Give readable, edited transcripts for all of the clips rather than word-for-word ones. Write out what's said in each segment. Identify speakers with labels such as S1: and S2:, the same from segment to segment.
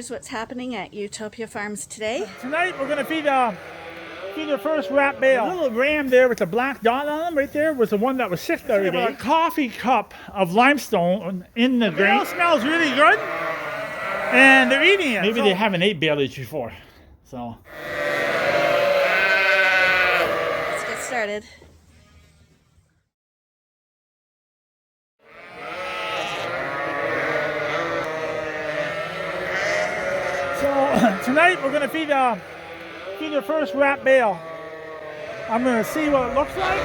S1: here's what's happening at Utopia Farms today.
S2: Tonight we're going to feed the first rat bale. The little ram there with the black dot on him right there was the one that was sick the other day. A coffee cup of limestone in the grain. It smells really good. And they're eating it. Maybe they haven't ate baleage before. So
S1: let's get started.
S2: So tonight we're going to feed the first rat bale. I'm going to see what it looks like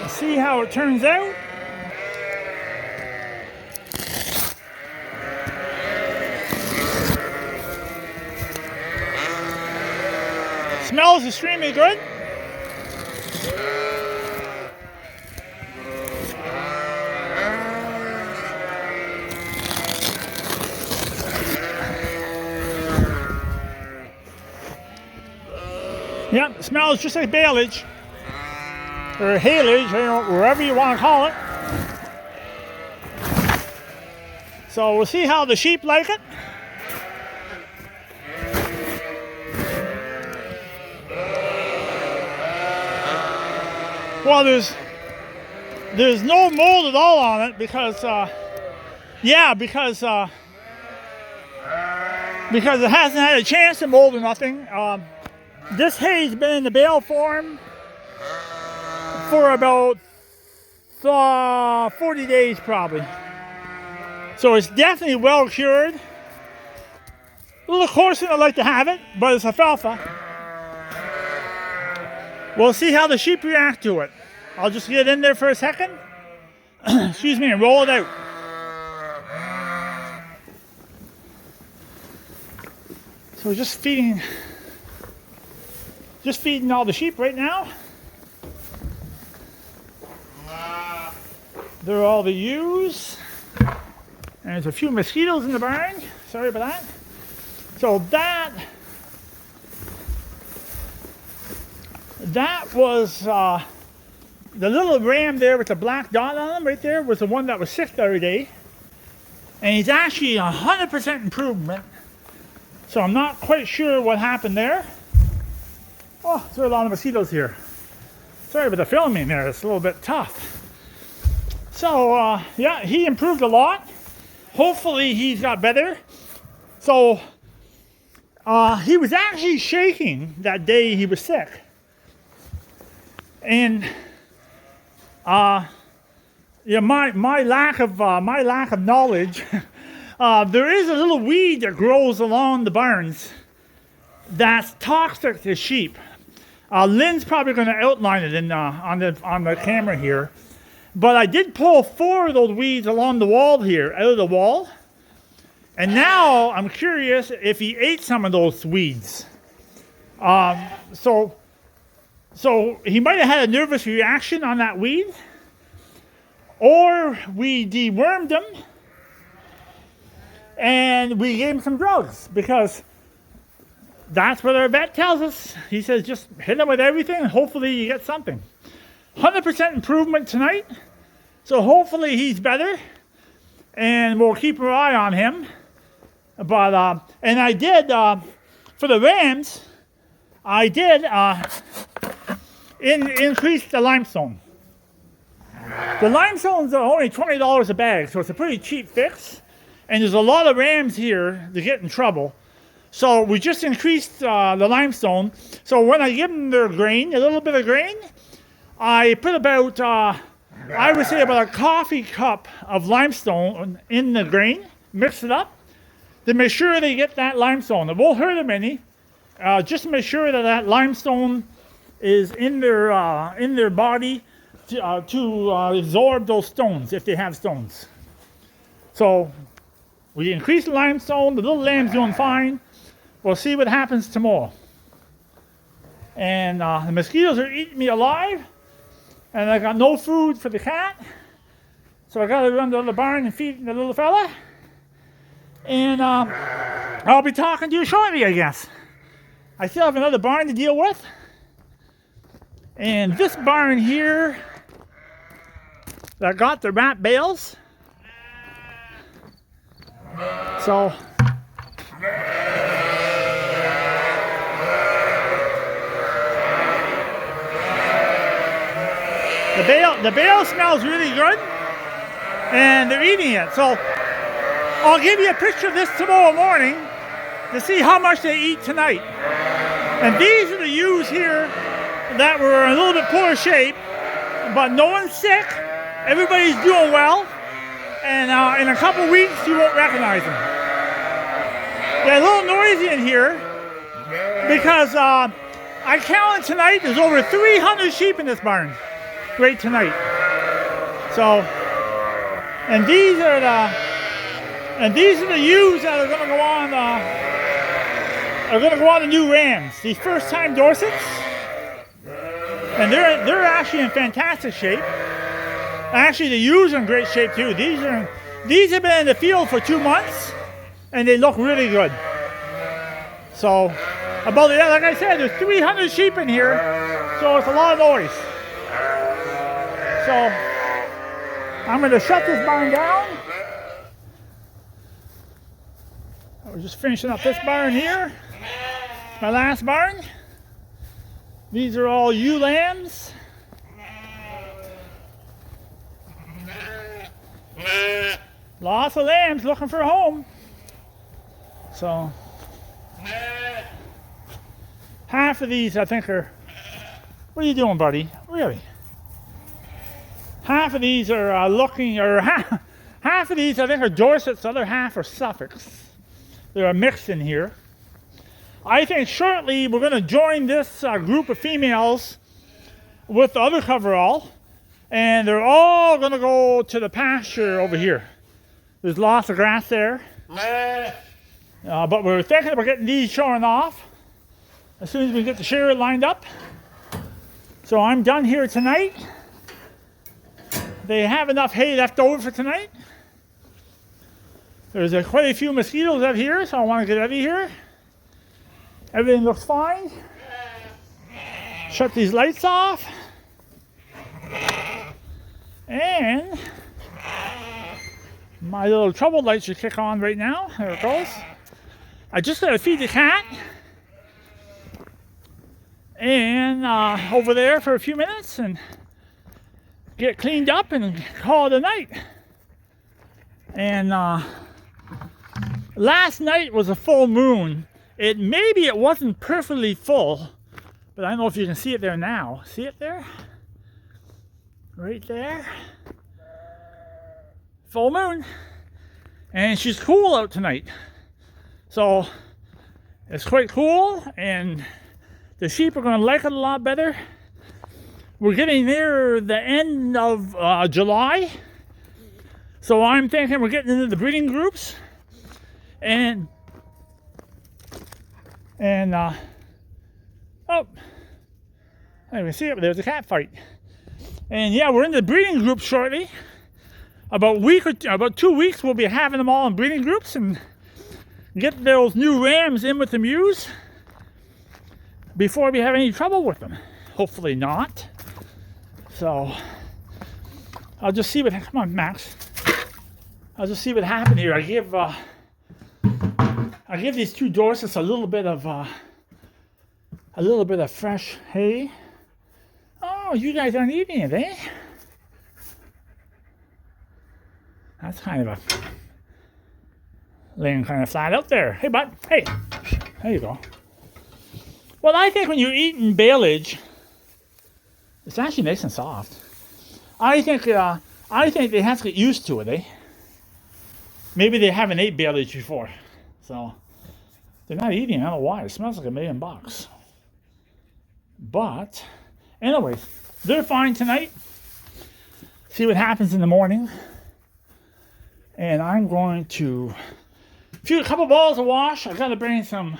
S2: and see how it turns out. It smells extremely good. Yep, it smells just like baleage, or haylage, wherever you want to call it. So we'll see how the sheep like it. Well, there's no mold at all on it because it hasn't had a chance to mold or nothing. This hay's been in the bale form for about 40 days probably. So it's definitely well cured. A little coarser than I like to have it, but it's alfalfa. We'll see how the sheep react to it. I'll just get in there for a second, excuse me, and roll it out. So we're just feeding all the sheep right now. There are all the ewes. And there's a few mosquitoes in the barn. Sorry about that. So that was the little ram there with the black dot on him right there was the one that was sick the other day. And he's actually 100% improvement. So I'm not quite sure what happened there. Oh, there are a lot of mosquitoes here. Sorry about the filming there, it's a little bit tough. So, yeah, he improved a lot. Hopefully he's got better. So, he was actually shaking that day he was sick. And, yeah, my lack of knowledge, there is a little weed that grows along the barns that's toxic to sheep. Lynn's probably going to outline it on the camera here. But I did pull 4 of those weeds along the wall here, out of the wall. And now I'm curious if he ate some of those weeds. So he might have had a nervous reaction on that weed. Or we dewormed him. And we gave him some drugs. Because that's what our vet tells us. He says just hit him with everything and hopefully you get something. 100% improvement tonight. So hopefully he's better. And we'll keep our eye on him. But, and I did, for the rams, I did increase the limestone. The limestone's only $20 a bag, so it's a pretty cheap fix. And there's a lot of rams here that get in trouble. So we just increased the limestone. So when I give them their grain, a little bit of grain, I put about, I would say about a coffee cup of limestone in the grain, mix it up, to make sure they get that limestone. It won't hurt them any. Just to make sure that limestone is in their body to absorb those stones, if they have stones. So we increase the limestone, the little lamb's doing fine. We'll see what happens tomorrow. And the mosquitoes are eating me alive. And I got no food for the cat. So I gotta run to the barn and feed the little fella. And I'll be talking to you shortly, I guess. I still have another barn to deal with. And this barn here that got the rat bales So the bale smells really good, and they're eating it. So I'll give you a picture of this tomorrow morning to see how much they eat tonight. And these are the ewes here that were in a little bit poor shape, but no one's sick. Everybody's doing well, and in a couple weeks you won't recognize them. They're a little noisy in here because I counted tonight. There's over 300 sheep in this barn right tonight. So, and these are the ewes that are going to go on. Are going to go on the new rams. These first-time Dorsets, and they're actually in fantastic shape. Actually, the ewes are in great shape too. These have been in the field for 2 months, and they look really good. So, like I said, there's 300 sheep in here, so it's a lot of noise. So, I'm going to shut this barn down. We're just finishing up this barn here. My last barn. These are all ewe lambs. Lots of lambs looking for a home. So half of these I think are, what are you doing, buddy? Really? Half of these are half of these I think are Dorsets, the other half are Suffolks. They're a mix in here. I think shortly we're going to join this group of females with the other coverall, and they're all going to go to the pasture over here. There's lots of grass there. But we're thinking about getting these shorn off as soon as we get the shearer lined up. So I'm done here tonight. They have enough hay left over for tonight. There's quite a few mosquitoes out here, so I want to get out of here. Everything looks fine. Shut these lights off. And my little trouble light should kick on right now. There it goes. I just got to feed the cat. And over there for a few minutes and get cleaned up and call it a night. And last night was a full moon. Maybe it wasn't perfectly full, but I don't know if you can see it there now. See it there? Right there. Full moon. And she's cool out tonight. So it's quite cool, and the sheep are going to like it a lot better. We're getting near the end of July. So I'm thinking we're getting into the breeding groups. And oh, anyway, see it, there's a cat fight. And yeah, we're in the breeding group shortly. About 2 weeks we'll be having them all in breeding groups and get those new rams in with the ewes before we have any trouble with them. Hopefully not. So I'll just see what, come on Max. I'll just see what happened here. I give these two Dorsets a little bit of fresh hay. Oh, you guys aren't eating it, eh? That's kind of a laying kind of flat out there. Hey, bud. Hey, there you go. Well, I think when you're eating baleage, it's actually nice and soft. I think they have to get used to it, eh? Maybe they haven't ate baleage before, so they're not eating. I don't know why. It smells like $1 million. But anyway, they're fine tonight. See what happens in the morning. And I'm going to feed a couple balls of wash. I got to bring some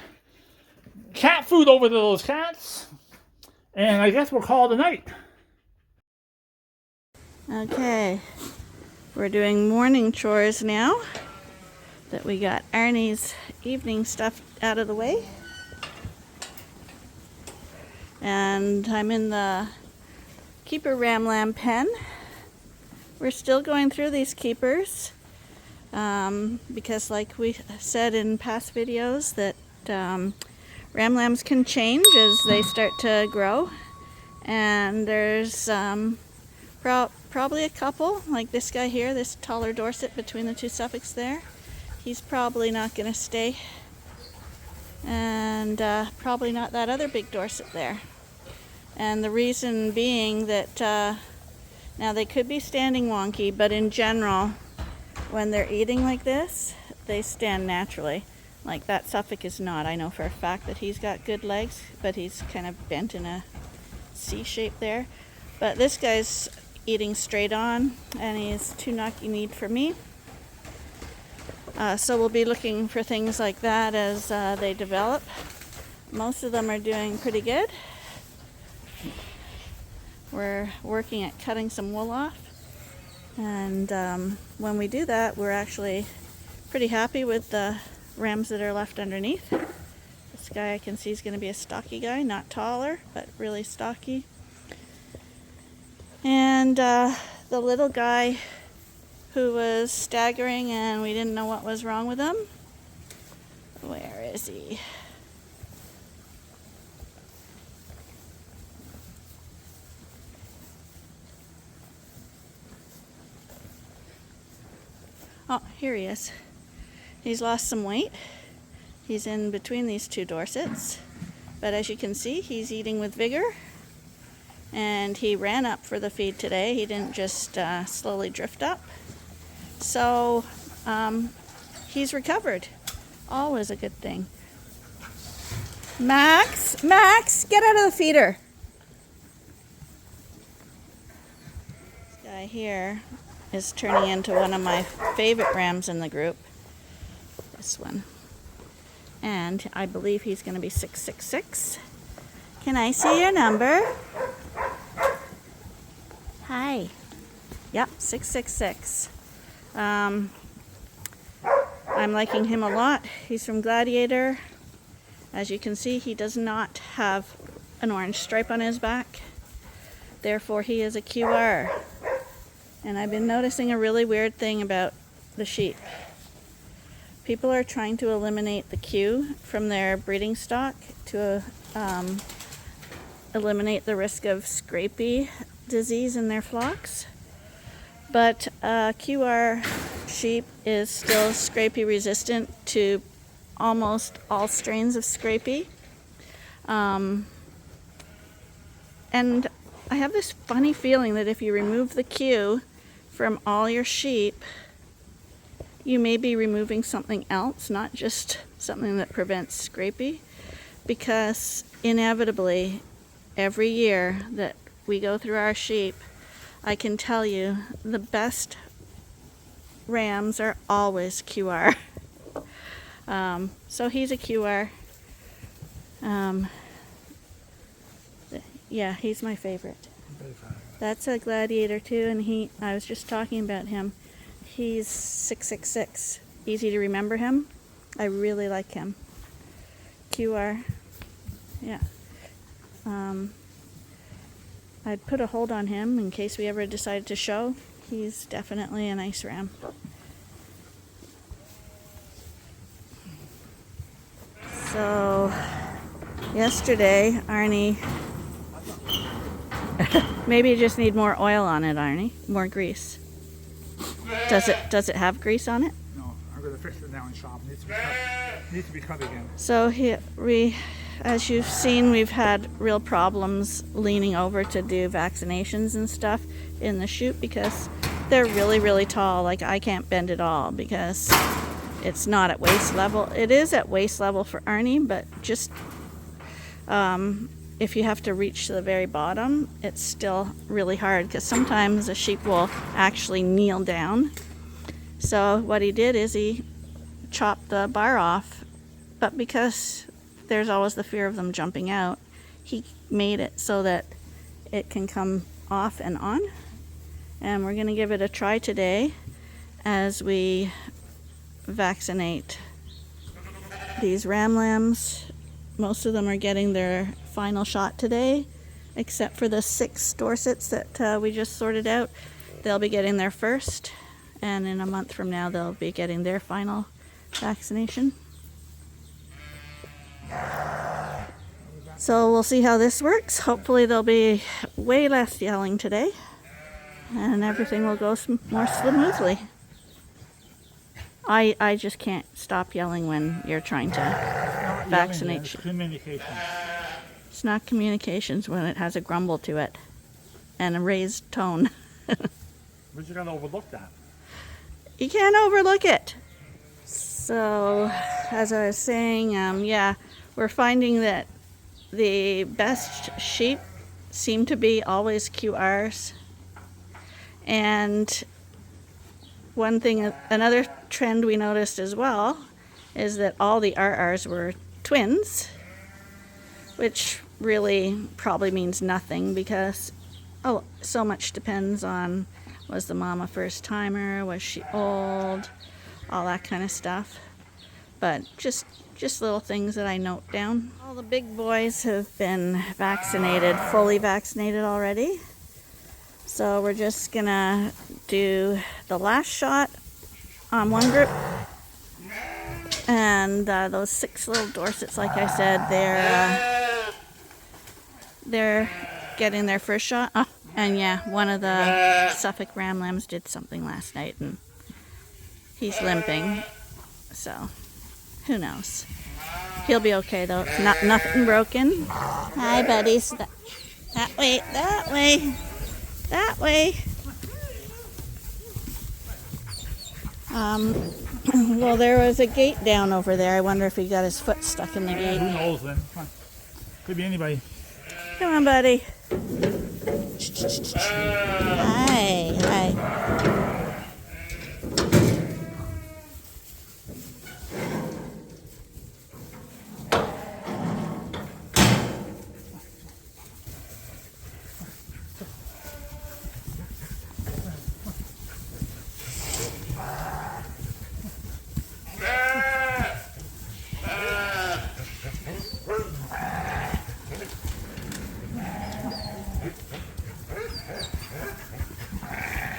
S2: cat food over to those cats. And I guess we'll call it a night.
S1: Okay, we're doing morning chores now that we got Arnie's evening stuff out of the way. And I'm in the keeper ram lamb pen. We're still going through these keepers. because like we said in past videos that ram lambs can change as they start to grow, and there's probably a couple, like this guy here, this taller Dorset between the two Suffolks there. He's probably not going to stay, and probably not that other big Dorset there. And the reason being that now they could be standing wonky, but in general, when they're eating like this, they stand naturally. Like that Suffolk is not. I know for a fact that he's got good legs, but he's kind of bent in a C shape there. But this guy's eating straight on, and he's too knocky-kneed for me. So we'll be looking for things like that as they develop. Most of them are doing pretty good. We're working at cutting some wool off, and when we do that, we're actually pretty happy with the rams that are left underneath. This guy I can see is going to be a stocky guy, not taller, but really stocky. And the little guy who was staggering and we didn't know what was wrong with him, where is he? Oh, here he is. He's lost some weight. He's in between these two Dorsets. But as you can see, he's eating with vigor. And he ran up for the feed today. He didn't just slowly drift up. So he's recovered. Always a good thing. Max, get out of the feeder. This guy here is turning into one of my favorite rams in the group. This one. And I believe he's going to be 666. Can I see your number? Hi. Yep, 666. I'm liking him a lot. He's from Gladiator. As you can see, he does not have an orange stripe on his back. Therefore, he is a QR. And I've been noticing a really weird thing about the sheep. People are trying to eliminate the Q from their breeding stock to eliminate the risk of Scrapie disease in their flocks. But QR sheep is still Scrapie resistant to almost all strains of Scrapie. And I have this funny feeling that if you remove the Q from all your sheep, you may be removing something else, not just something that prevents Scrapie, because inevitably every year that we go through our sheep, I can tell you the best rams are always QR. So he's a QR. Yeah, he's my favorite. That's a Gladiator too, and I was just talking about him. He's 666. Easy to remember him. I really like him. QR. Yeah. I'd put a hold on him in case we ever decided to show. He's definitely a nice ram. So, yesterday, Arnie, maybe you just need more oil on it, Arnie. More grease. Does it have grease on it?
S2: No, I'm going to fix it now in shop. It needs to be cut again.
S1: So as you've seen, we've had real problems leaning over to do vaccinations and stuff in the chute because they're really, really tall. Like, I can't bend it all because it's not at waist level. It is at waist level for Arnie, but just if you have to reach to the very bottom, it's still really hard because sometimes a sheep will actually kneel down. So what he did is he chopped the bar off, but because there's always the fear of them jumping out, he made it so that it can come off and on. And we're going to give it a try today as we vaccinate these ram lambs. Most of them are getting their final shot today, except for the 6 Dorsets that we just sorted out. They'll be getting their first, and in a month from now they'll be getting their final vaccination. So we'll see how this works. Hopefully there'll be way less yelling today and everything will go more smoothly. I just can't stop yelling when you're trying to vaccinate.
S2: It's communication.
S1: It's not communications when it has a grumble to it and a raised tone.
S2: But you gotta overlook that.
S1: You can't overlook it. So, as I was saying, yeah, we're finding that the best sheep seem to be always QRs. And one thing, another trend we noticed as well is that all the RRs were twins, which really probably means nothing because so much depends on, was the mom a first timer, was she old, all that kind of stuff. But just little things that I note down. All the big boys have been vaccinated, fully vaccinated already. So we're just gonna do the last shot on one group. And those 6 little Dorsets, like I said, they're getting their first shot. Oh, and yeah, one of the Suffolk Ram Lambs did something last night and he's limping. So who knows? He'll be okay though. It's nothing broken. Hi, buddies. That way, that way, that way. Well, there was a gate down over there. I wonder if he got his foot stuck in the gate.
S2: Who knows then? Come on. Could be anybody.
S1: Come on, buddy. Hi, hi.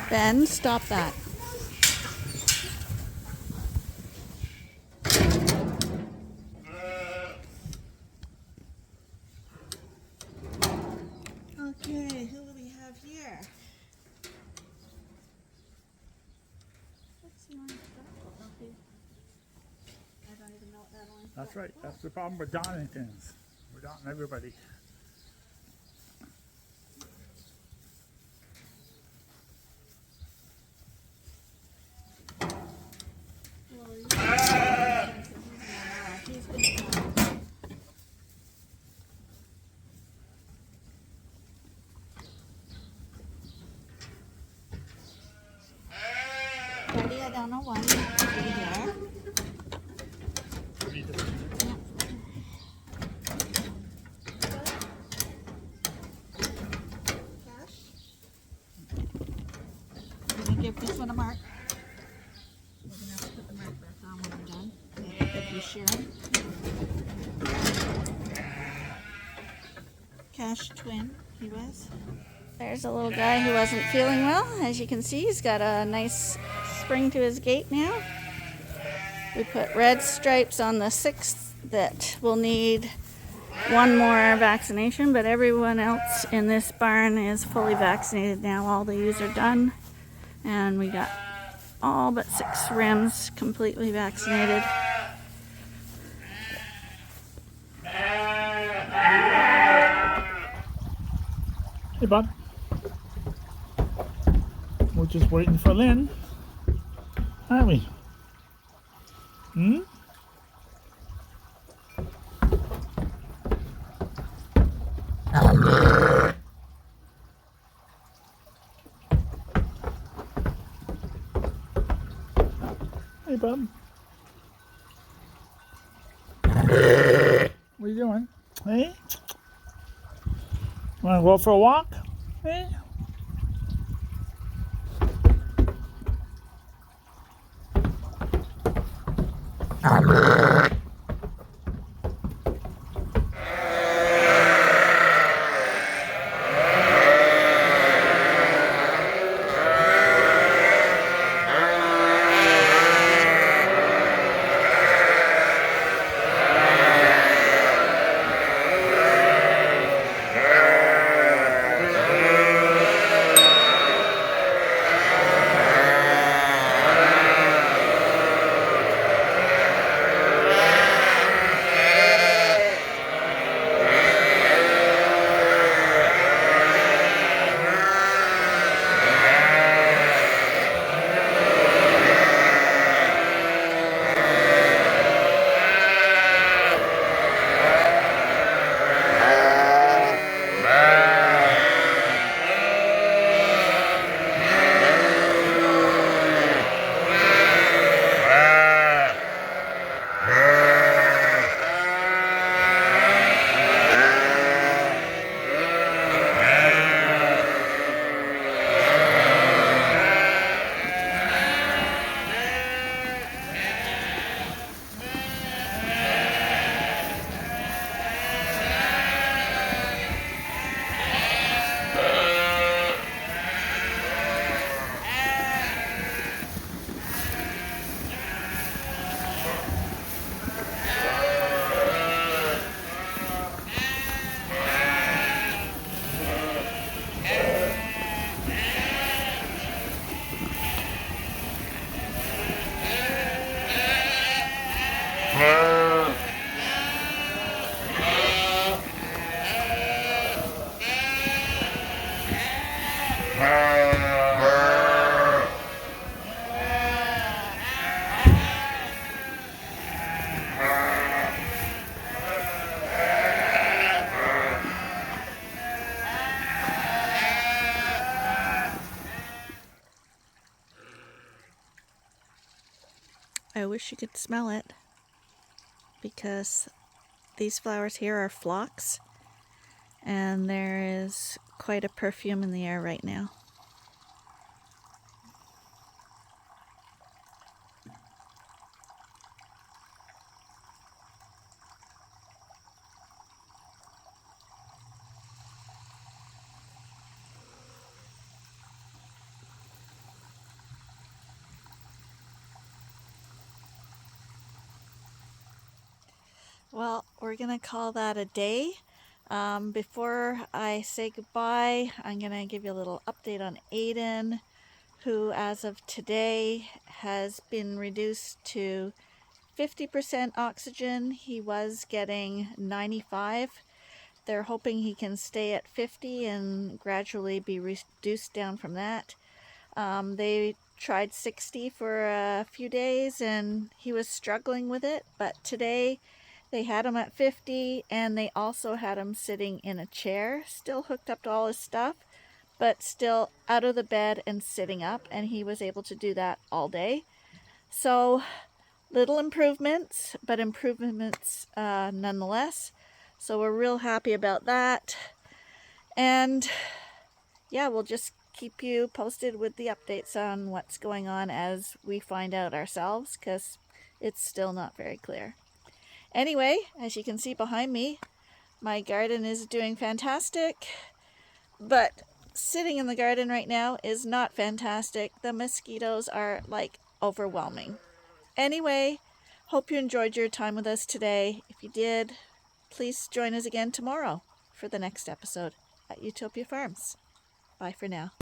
S1: Ben, stop that. Okay, who do we have here? What's the orange duck? I don't even know what that orange duck
S2: That's right. That's the problem with dotting things. We're dotting everybody.
S1: Buddy, I don't know why you have to be here. Cash? I'm gonna give this one a mark. We're gonna have to put the mark back on when we're done. If you share it. Cash twin, he was. There's a little guy who wasn't feeling well. As you can see, he's got a nice spring to his gait now. We put red stripes on the 6th that will need one more vaccination, but everyone else in this barn is fully vaccinated now. All the ewes are done, and we got all but 6 rams completely vaccinated.
S2: Hey, bud. We're just waiting for Lynn, aren't we? Hmm? Hey, bud. What are you doing? Hey? Want to go for a walk? Hey?
S1: I wish you could smell it, because these flowers here are phlox, and there is quite a perfume in the air right now. Well, we're going to call that a day. Before I say goodbye, I'm going to give you a little update on Aiden, who as of today has been reduced to 50% oxygen. He was getting 95. They're hoping he can stay at 50 and gradually be reduced down from that. They tried 60 for a few days and he was struggling with it, but today they had him at 50, and they also had him sitting in a chair, still hooked up to all his stuff, but still out of the bed and sitting up, and he was able to do that all day. So little improvements, but improvements nonetheless. So we're real happy about that. And yeah, we'll just keep you posted with the updates on what's going on as we find out ourselves, because it's still not very clear. Anyway, as you can see behind me, my garden is doing fantastic, but sitting in the garden right now is not fantastic. The mosquitoes are like overwhelming. Anyway, hope you enjoyed your time with us today. If you did, please join us again tomorrow for the next episode at Utopia Farms. Bye for now.